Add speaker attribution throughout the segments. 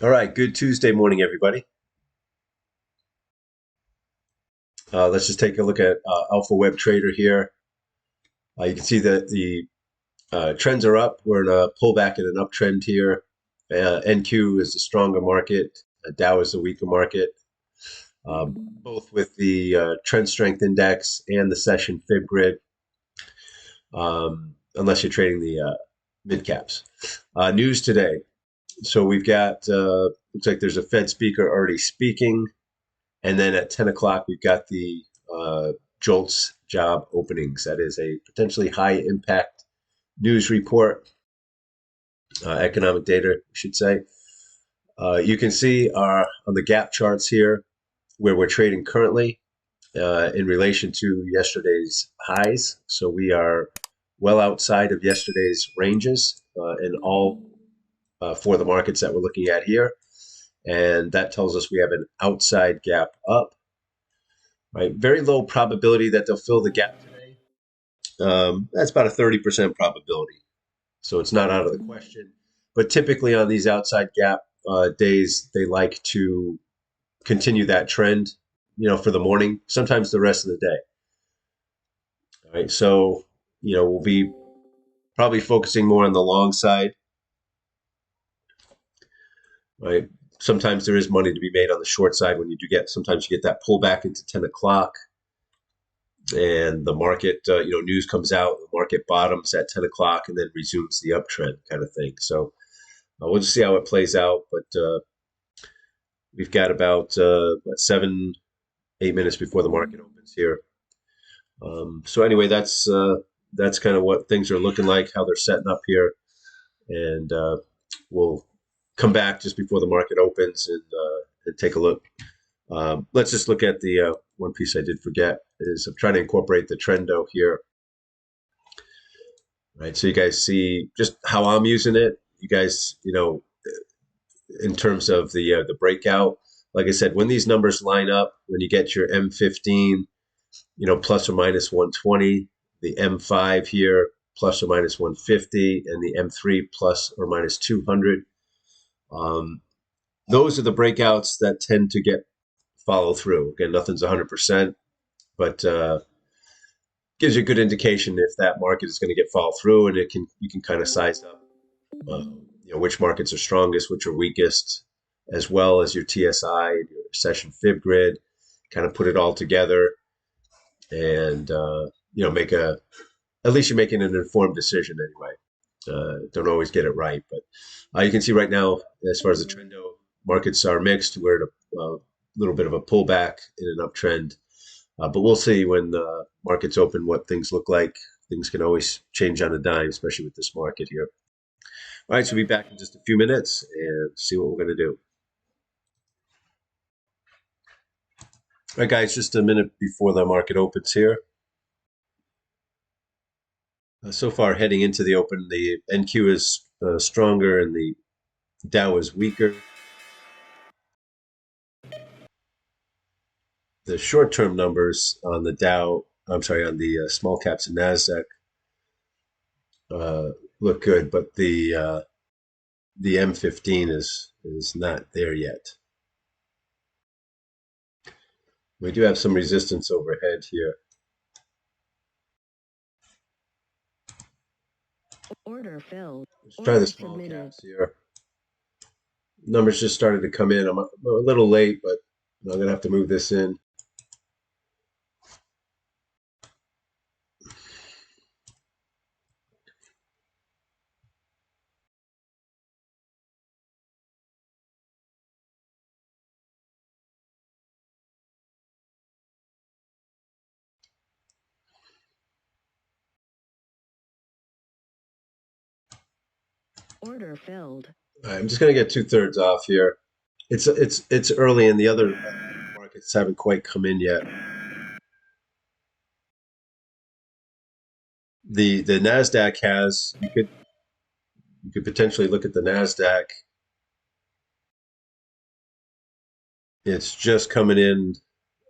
Speaker 1: All right, good Tuesday morning, everybody. Let's just take a look at AlphawebTrader here. You can see that the trends are up. We're in a pullback in an uptrend here. NQ is the stronger market. Dow is the weaker market. Both with the trend strength index and the Session FibGrid, unless you're trading the mid caps. News today. So we've got, looks like there's a Fed speaker already speaking. And then at 10 o'clock, we've got the JOLTS job openings. That is a potentially high impact news report, economic data, I should say. You can see on the gap charts here where we're trading currently in relation to yesterday's highs. So we are well outside of yesterday's ranges in all for the markets that we're looking at here. And that tells us we have an outside gap up. Right, very low probability that they'll fill the gap today. That's about a 30% probability, so it's not out of the question. But typically on these outside gap days, they like to continue that trend, for the morning, sometimes the rest of the day. All right, so we'll be probably focusing more on the long side. Right, sometimes there is money to be made on the short side when you do sometimes you get that pullback into 10 o'clock. And the market, news comes out, the market bottoms at 10 o'clock and then resumes the uptrend kind of thing. So we'll just see how it plays out. But we've got about 7-8 minutes before the market opens here. So anyway, that's kind of what things are looking like, how they're setting up here. And we'll come back just before the market opens and take a look. Let's just look at the one piece I did forget is I'm trying to incorporate the trendo here. Right, so you guys see just how I'm using it. You guys, in terms of the breakout, like I said, when these numbers line up, when you get your M15, plus or minus 120, the M5 here plus or minus 150, and the M3 plus or minus 200. Those are the breakouts that tend to get follow through. Again, nothing's 100%, but gives you a good indication if that market is going to get follow through, and you can kind of size up, which markets are strongest, which are weakest, as well as your TSI, your Session FibGrid, kind of put it all together, and at least you're making an informed decision anyway. Don't always get it right, but you can see right now, as far as the trendo, markets are mixed. We're at a little bit of a pullback in an uptrend, but we'll see when the markets open what things look like. Things can always change on a dime, especially with this market here. All right, so we'll be back in just a few minutes and see what we're going to do. All right, guys, just a minute before the market opens here. So far, heading into the open, the NQ is stronger and the Dow is weaker. The short-term numbers on the Dow, on the small caps and NASDAQ look good, but the M15 is not there yet. We do have some resistance overhead here.
Speaker 2: Order filled.
Speaker 1: Let's try the small caps here. Numbers just started to come in. I'm a little late, but I'm going to have to move this in.
Speaker 2: Order filled.
Speaker 1: I'm just going to get 2/3 off here. It's early, and the other markets haven't quite come in yet. The NASDAQ has, you could potentially look at the NASDAQ. It's just coming in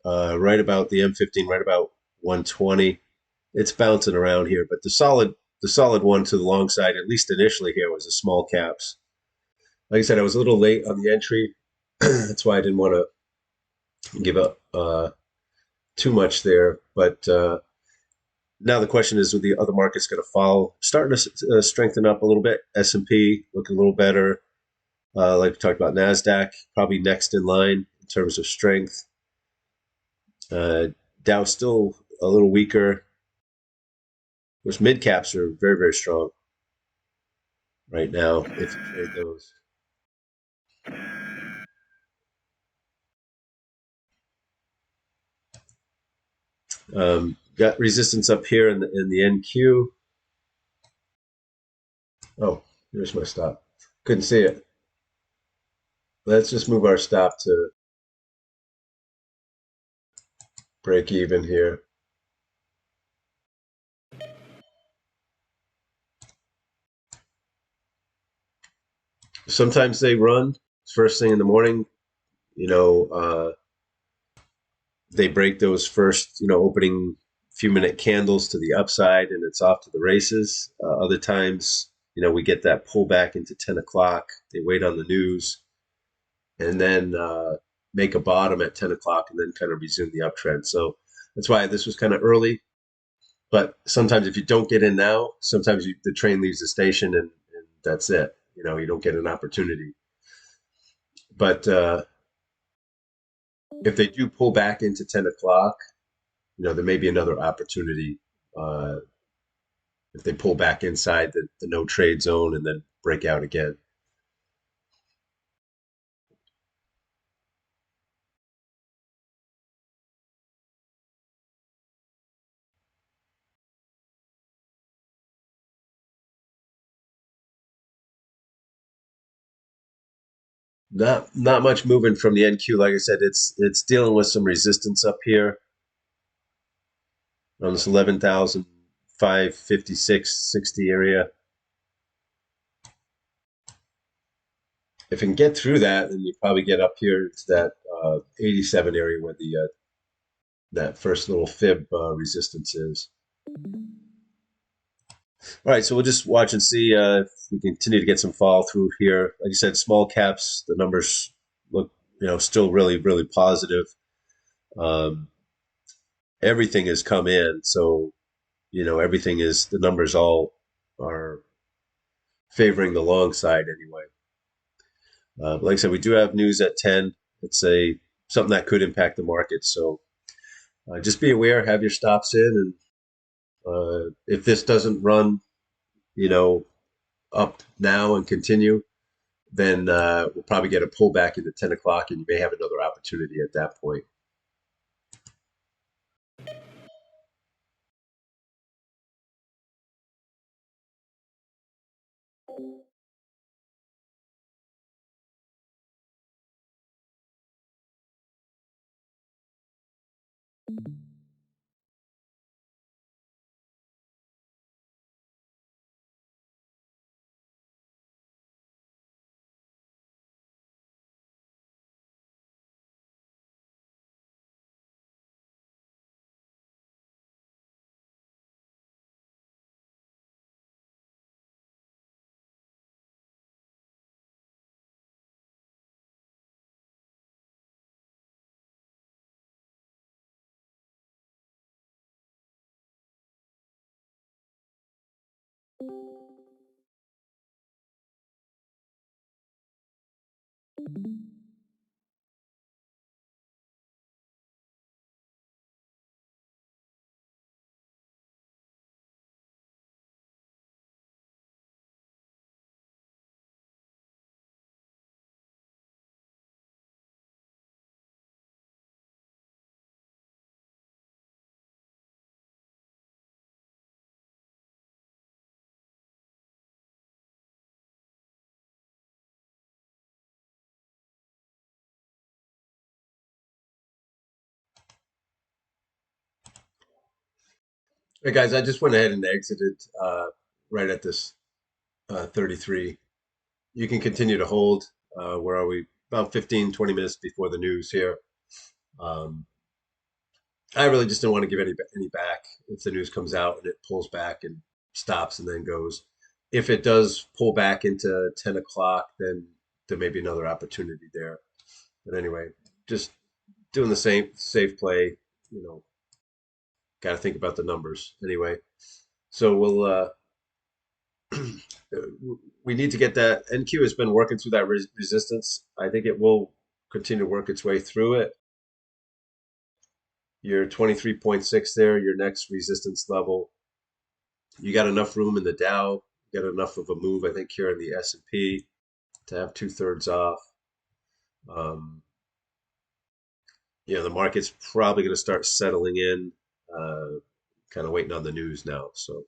Speaker 1: right about the M15, right about 120. It's bouncing around here, but the solid one to the long side, at least initially here, was the small caps. Like I said, I was a little late on the entry. That's why I didn't want to give up too much there. But now the question is, are the other markets going to follow? Starting to strengthen up a little bit. S&P looking a little better. Like we talked about, NASDAQ probably next in line in terms of strength. Dow still a little weaker. Which mid caps are very, very strong right now if you trade those. Got resistance up here in the NQ. Oh, here's my stop. Couldn't see it. Let's just move our stop to break even here. Sometimes they run first thing in the morning. You know, they break those first, opening few minute candles to the upside, and it's off to the races. Other times, we get that pullback into 10 o'clock. They wait on the news, and then make a bottom at 10 o'clock, and then kind of resume the uptrend. So that's why this was kind of early. But sometimes if you don't get in now, sometimes the train leaves the station, and that's it. You don't get an opportunity. But if they do pull back into 10 o'clock, there may be another opportunity if they pull back inside the no trade zone and then break out again. Not much movement from the NQ. Like I said, it's dealing with some resistance up here on this 11,556.60 area. If you can get through that, then you probably get up here to that 87 area where the that first little fib resistance is. All right, so we'll just watch and see if we continue to get some follow through here. Like I said, small caps, the numbers look, still really, really positive. Everything has come in, so everything is, the numbers all are favoring the long side anyway. Like I said, we do have news at 10. It's something that could impact the market, so just be aware, have your stops in, and if this doesn't run, up now and continue, then we'll probably get a pullback into 10 o'clock, and you may have another opportunity at that point. Hey guys, I just went ahead and exited right at this 33. You can continue to hold. Where are we? About 15, 20 minutes before the news here. Um, I really just don't want to give any back if the news comes out and it pulls back and stops and then goes. If it does pull back into 10 o'clock, then there may be another opportunity there. But anyway, just doing the same safe play. You know, got to think about the numbers anyway. So we need to get that. NQ has been working through that resistance. I think it will continue to work its way through it. Your 23.6 there, your next resistance level. You got enough room in the Dow. You got enough of a move, I think, here in the S&P to have 2/3 off. Um, the market's probably going to start settling in, kind of waiting on the news now. So